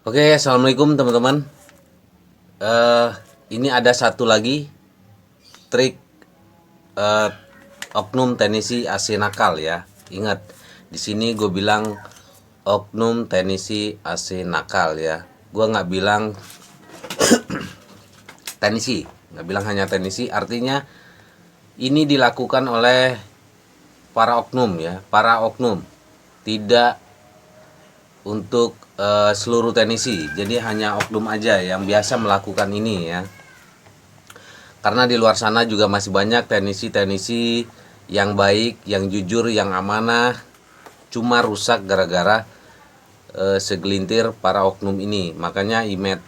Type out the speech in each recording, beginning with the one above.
Oke, assalamualaikum teman-teman. Eh, ini ada satu lagi trik eh, oknum teknisi AC nakal ya. Ingat, di sini gue bilang oknum teknisi AC nakal ya. Gue nggak bilang teknisi, nggak bilang hanya teknisi. Artinya ini dilakukan oleh para oknum ya, para oknum. Tidak untuk seluruh teknisi. Jadi hanya oknum aja yang biasa melakukan ini ya. Karena di luar sana juga masih banyak teknisi-teknisi yang baik, yang jujur, yang amanah, cuma rusak gara-gara segelintir para oknum ini. Makanya image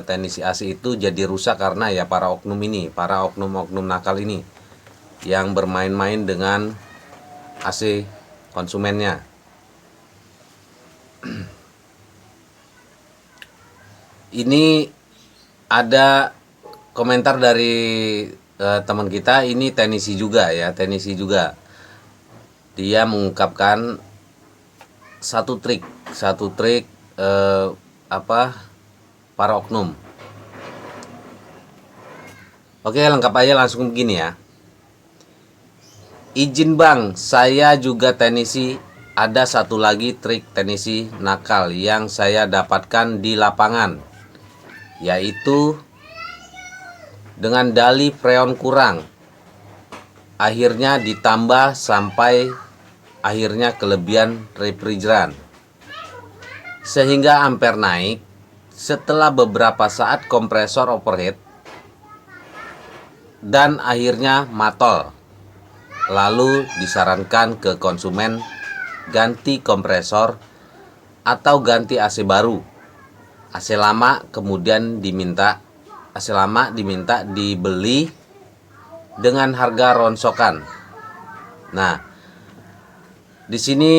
teknisi AC itu jadi rusak karena ya para oknum ini, para oknum-oknum nakal ini yang bermain-main dengan AC konsumennya. Ini ada komentar dari teman kita, ini teknisi juga ya, teknisi juga. Dia mengungkapkan satu trik apa para oknum. Oke, lengkap aja langsung begini ya. Izin bang, saya juga teknisi. Ada satu lagi trik teknisi nakal yang saya dapatkan di lapangan, yaitu dengan dali freon kurang, akhirnya ditambah sampai akhirnya kelebihan refrigeran, sehingga ampere naik. Setelah beberapa saat kompresor overheat dan akhirnya matol. Lalu disarankan ke konsumen ganti kompresor atau ganti AC baru. AC lama diminta dibeli dengan harga ronsokan. Nah, di sini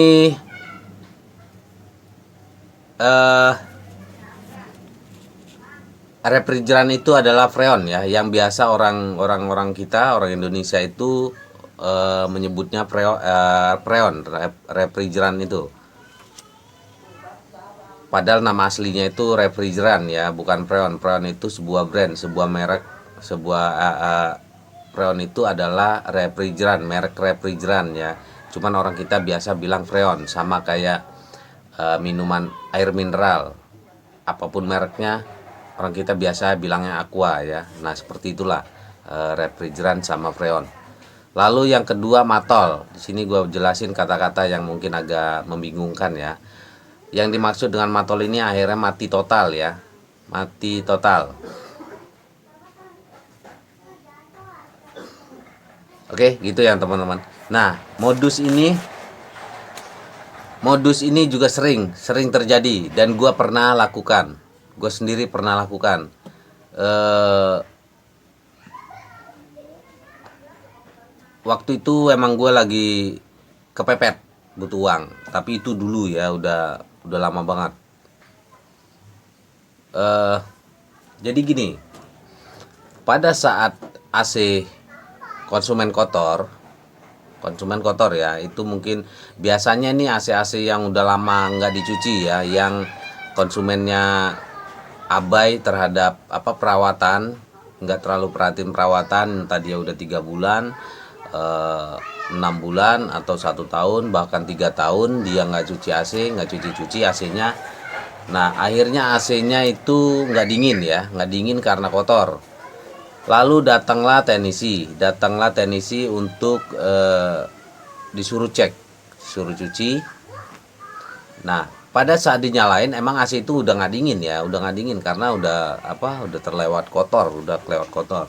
refrigeran itu adalah freon ya, yang biasa orang kita, orang Indonesia itu menyebutnya freon, refrigeran itu. Padahal nama aslinya itu refrigeran ya, bukan freon. Freon itu sebuah brand, sebuah merek, freon itu adalah refrigeran, merek refrigeran ya. Cuman orang kita biasa bilang freon, sama kayak minuman air mineral. Apapun mereknya, orang kita biasa bilangnya aqua ya. Nah, seperti itulah refrigeran sama freon. Lalu yang kedua matol. Di sini gue jelasin kata-kata yang mungkin agak membingungkan ya. Yang dimaksud dengan matol ini akhirnya mati total ya. Mati total. Oke, gitu ya teman-teman. Nah, modus ini juga sering terjadi dan gue pernah lakukan. Gue sendiri pernah lakukan. Waktu itu emang gue lagi kepepet butuh uang, tapi itu dulu ya, udah lama banget. Jadi gini, pada saat AC konsumen kotor ya, itu mungkin biasanya nih AC-AC yang udah lama nggak dicuci ya, yang konsumennya abai terhadap perawatan, nggak terlalu perhatiin perawatan, entah dia udah 3 bulan, 6 bulan atau 1 tahun, bahkan 3 tahun dia nggak cuci AC, nggak cuci AC-nya. Nah, akhirnya AC-nya itu nggak dingin ya, nggak dingin karena kotor. Lalu datanglah teknisi untuk disuruh cek, disuruh cuci. Nah, pada saat dinyalain emang AC itu udah nggak dingin ya, udah nggak dingin karena udah terlewat kotor, udah kelewat kotor.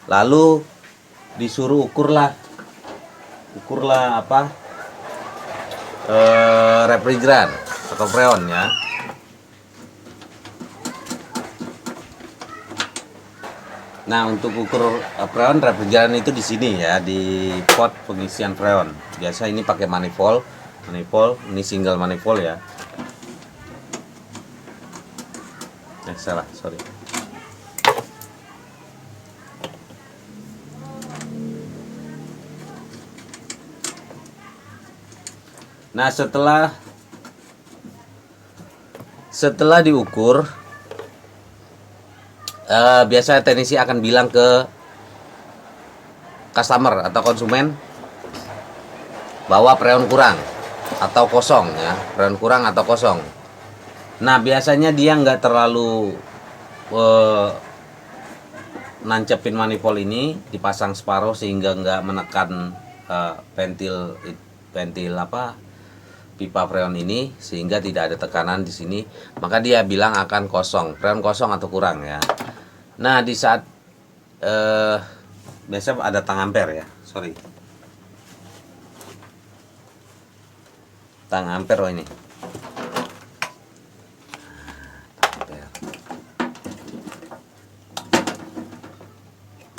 Lalu disuruh ukurlah refrigeran atau freon ya. Nah, untuk ukur freon refrigeran itu di sini ya, di pot pengisian freon. Biasa ini pakai manifold, ini single manifold ya. Salah, sorry. Nah, Setelah diukur, biasanya teknisi akan bilang ke customer atau konsumen bahwa freon kurang atau kosong ya, freon kurang atau kosong. Nah biasanya dia nggak terlalu nancepin manifold ini, dipasang separuh sehingga nggak menekan ventil pipa freon ini, sehingga tidak ada tekanan di sini, maka dia bilang akan kosong, freon kosong atau kurang ya. Nah di saat biasa ada tang ampere ya, tang ampere. Oh ini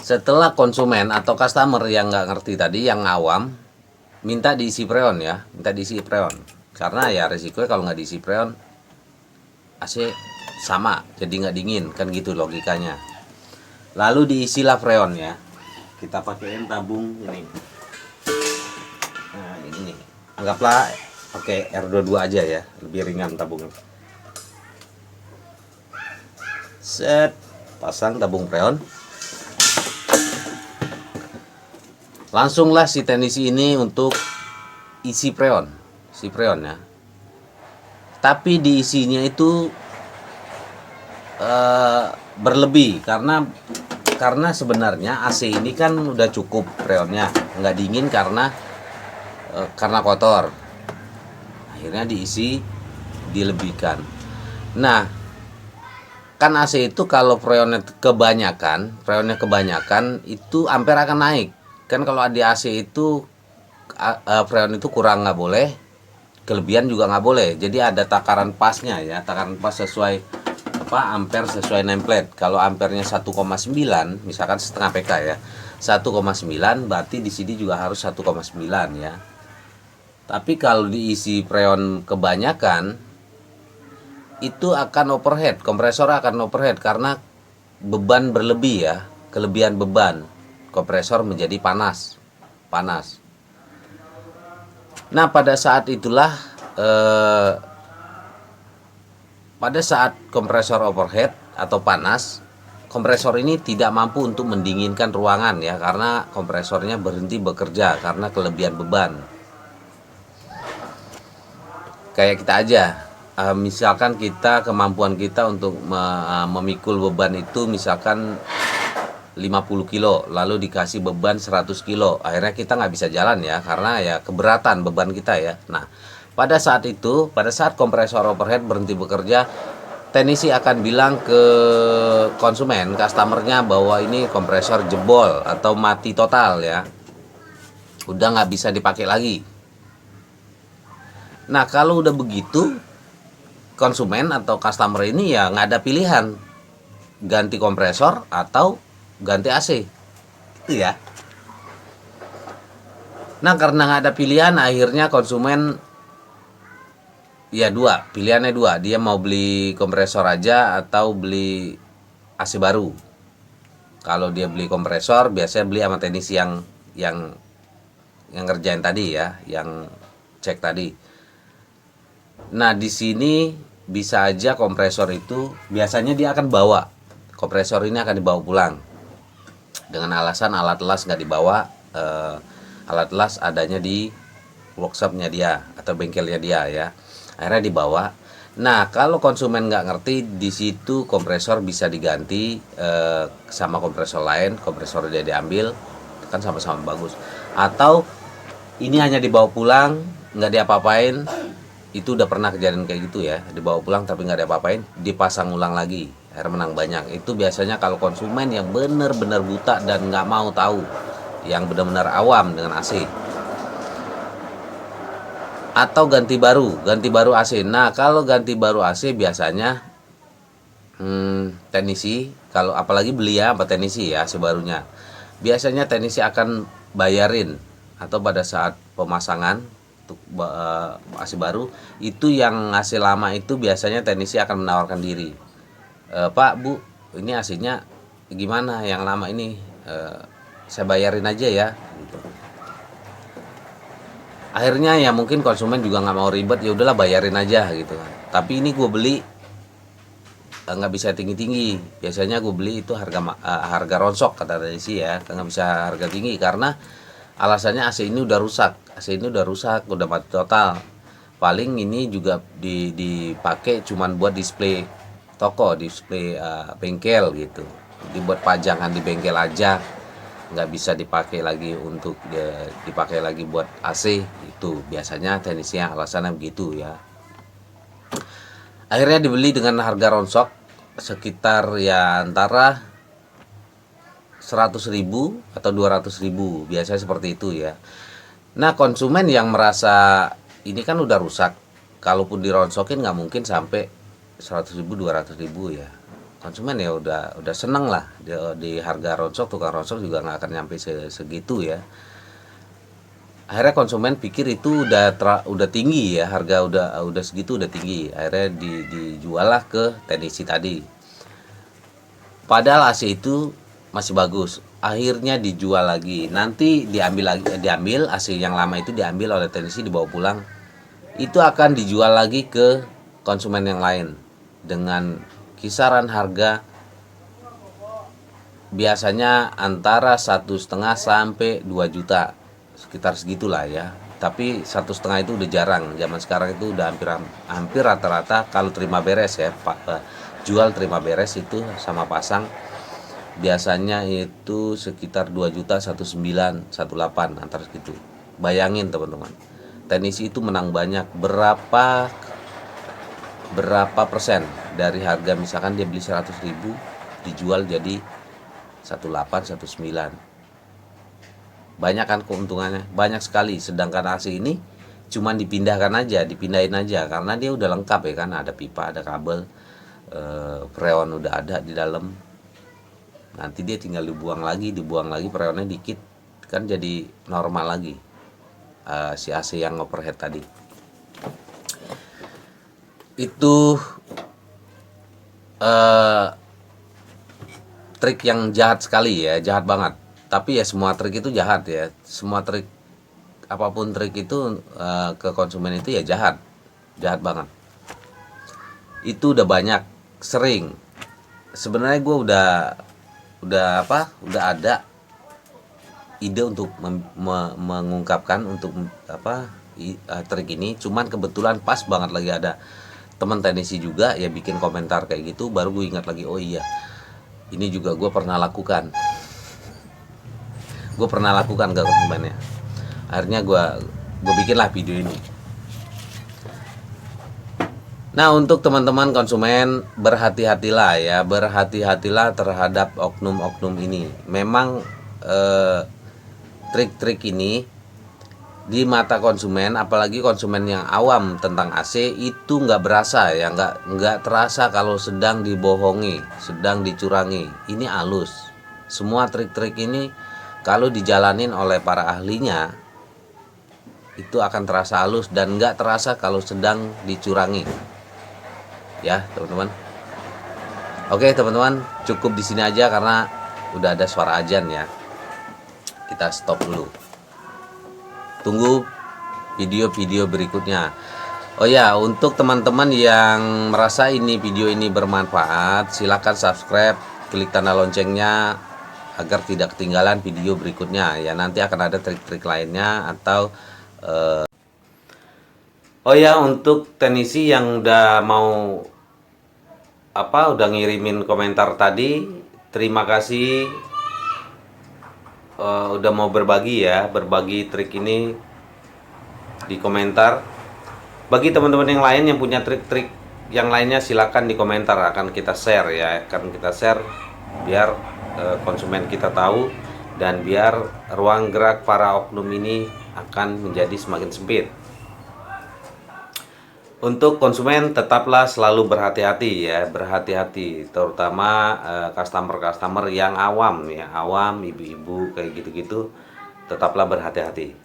setelah konsumen atau customer yang nggak ngerti tadi, yang awam, minta diisi freon ya, karena ya resikonya kalau nggak diisi freon AC sama jadi nggak dingin kan, gitu logikanya. Lalu diisilah freon ya, kita pakaiin tabung ini. Nah ini anggaplah pakai R22 aja ya, lebih ringan tabungnya. Set, pasang tabung freon. Langsunglah si teknisi ini untuk isi freon ya. Tapi diisinya itu berlebih karena sebenarnya AC ini kan udah cukup freonnya, nggak dingin karena kotor. Akhirnya diisi, dilebihkan. Nah, kan AC itu kalau freonnya kebanyakan itu ampere akan naik. Kan kalau di AC itu freon itu kurang nggak boleh, kelebihan juga nggak boleh. Jadi ada takaran pasnya ya, takaran pas sesuai ampere sesuai nameplate. Kalau ampernya 1,9 misalkan setengah PK ya, 1,9 berarti di sini juga harus 1,9 ya. Tapi kalau diisi freon kebanyakan itu akan overhead, kompresor akan overhead karena beban berlebih ya, kelebihan beban. Kompresor menjadi panas. Nah pada saat itulah pada saat kompresor overhead atau panas, kompresor ini tidak mampu untuk mendinginkan ruangan ya, karena kompresornya berhenti bekerja karena kelebihan beban. Kayak kita aja, misalkan kemampuan kita untuk memikul beban itu misalkan 50 kilo, lalu dikasih beban 100 kilo, akhirnya kita nggak bisa jalan ya, karena ya keberatan beban kita ya. Nah pada saat kompresor overhead berhenti bekerja, teknisi akan bilang ke konsumen, customernya, bahwa ini kompresor jebol atau mati total ya, udah nggak bisa dipakai lagi. Nah kalau udah begitu, konsumen atau customer ini ya nggak ada pilihan, ganti kompresor atau ganti AC itu ya. Nah karena nggak ada pilihan, akhirnya konsumen ya pilihannya dua, dia mau beli kompresor aja atau beli AC baru. Kalau dia beli kompresor, biasanya beli sama teknisi yang ngerjain tadi ya, yang cek tadi. Nah di sini bisa aja kompresor itu biasanya dia akan bawa, kompresor ini akan dibawa pulang dengan alasan alat las nggak dibawa, alat las adanya di workshopnya dia atau bengkelnya dia ya, akhirnya dibawa. Nah kalau konsumen nggak ngerti, di situ kompresor bisa diganti sama kompresor lain, kompresor dia diambil kan sama-sama bagus. Atau ini hanya dibawa pulang nggak diapa-apain, itu udah pernah kejadian kayak gitu ya, dibawa pulang tapi nggak diapa-apain, dipasang ulang lagi, akhirnya menang banyak. Itu biasanya kalau konsumen yang benar-benar buta dan nggak mau tahu, yang benar-benar awam dengan AC. Atau ganti baru AC. Nah kalau ganti baru AC biasanya teknisi, kalau apalagi beli ya apa teknisi ya sebarunya, biasanya teknisi akan bayarin, atau pada saat pemasangan untuk AC baru itu, yang AC lama itu biasanya teknisi akan menawarkan diri, Pak Bu ini AC-nya gimana yang lama ini, saya bayarin aja ya gitu. Akhirnya ya mungkin konsumen juga nggak mau ribet, ya udahlah bayarin aja gitu kan. Tapi ini gue beli nggak bisa tinggi-tinggi. Biasanya gue beli itu harga ronsok kata Desi ya, nggak bisa harga tinggi karena alasannya AC ini udah rusak, udah mati total. Paling ini juga dipakai cuman buat display toko, display bengkel gitu, dibuat pajangan di bengkel aja, nggak bisa dipakai lagi untuk dipakai lagi buat AC. Itu biasanya teknisnya alasannya begitu ya. Akhirnya dibeli dengan harga ronsok sekitar ya antara 100.000 atau 200.000, biasanya seperti itu ya. Nah, konsumen yang merasa ini kan udah rusak, kalaupun dironsokin nggak mungkin sampai 100.000 200.000 ya. Konsumen ya udah seneng lah di harga ronsok, tukang ronsok juga nggak akan nyampe segitu ya. Akhirnya konsumen pikir itu udah tinggi ya, harga udah segitu, udah tinggi. Akhirnya dijual lah ke teknisi tadi. Padahal AC itu masih bagus. Akhirnya dijual lagi. Nanti diambil AC yang lama itu diambil oleh teknisi, dibawa pulang. Itu akan dijual lagi ke konsumen yang lain dengan kisaran harga biasanya antara 1,5 sampai 2 juta, sekitar segitulah ya. Tapi 1,5 itu udah jarang. Zaman sekarang itu udah hampir rata-rata kalau terima beres ya, jual terima beres itu sama pasang biasanya itu sekitar 2 juta, 1,9, 1,8 antara segitu. Bayangin teman-teman, teknisi itu menang banyak. Berapa persen dari harga, misalkan dia beli 100.000 dijual jadi 1,8, 1,9. Banyak kan keuntungannya, banyak sekali. Sedangkan AC ini cuman dipindahin aja karena dia udah lengkap ya kan, ada pipa, ada kabel, freon udah ada di dalam. Nanti dia tinggal dibuang lagi freonnya dikit, kan jadi normal lagi si AC yang overhead tadi. Itu trik yang jahat sekali ya, jahat banget. Tapi ya semua trik itu jahat ya, semua trik, apapun trik itu ke konsumen itu ya jahat banget. Itu udah banyak, sering. Sebenarnya gue udah ada ide untuk mengungkapkan untuk trik ini, cuman kebetulan pas banget lagi ada teman teknisi juga ya bikin komentar kayak gitu, baru gue ingat lagi, oh iya ini juga gue pernah lakukan ke konsumennya. Akhirnya gue bikinlah video ini. Nah, untuk teman-teman konsumen, berhati-hatilah terhadap oknum-oknum ini. Memang trik-trik ini di mata konsumen, apalagi konsumen yang awam tentang AC, itu nggak berasa ya, nggak terasa kalau sedang dibohongi, sedang dicurangi. Ini halus. Semua trik-trik ini kalau dijalanin oleh para ahlinya itu akan terasa halus dan nggak terasa kalau sedang dicurangi. Ya teman-teman. Oke teman-teman, cukup di sini aja karena udah ada suara azan ya. Kita stop dulu. Tunggu video-video berikutnya. Oh ya, untuk teman-teman yang merasa video ini bermanfaat, silakan subscribe, klik tanda loncengnya agar tidak ketinggalan video berikutnya. Ya, nanti akan ada trik-trik lainnya atau oh ya, untuk teknisi yang udah mau udah ngirimin komentar tadi, terima kasih udah mau berbagi trik ini di komentar. Bagi teman-teman yang lain yang punya trik-trik yang lainnya, silakan di komentar, akan kita share biar konsumen kita tahu dan biar ruang gerak para oknum ini akan menjadi semakin sempit. Untuk konsumen tetaplah selalu berhati-hati, terutama customer yang awam, ibu-ibu kayak gitu-gitu, tetaplah berhati-hati.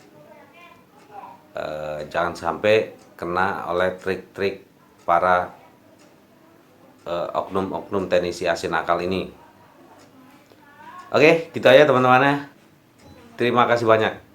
Jangan sampai kena oleh trik-trik para oknum-oknum teknisi AC nakal ini. Oke, gitu aja teman-teman ya. Terima kasih banyak.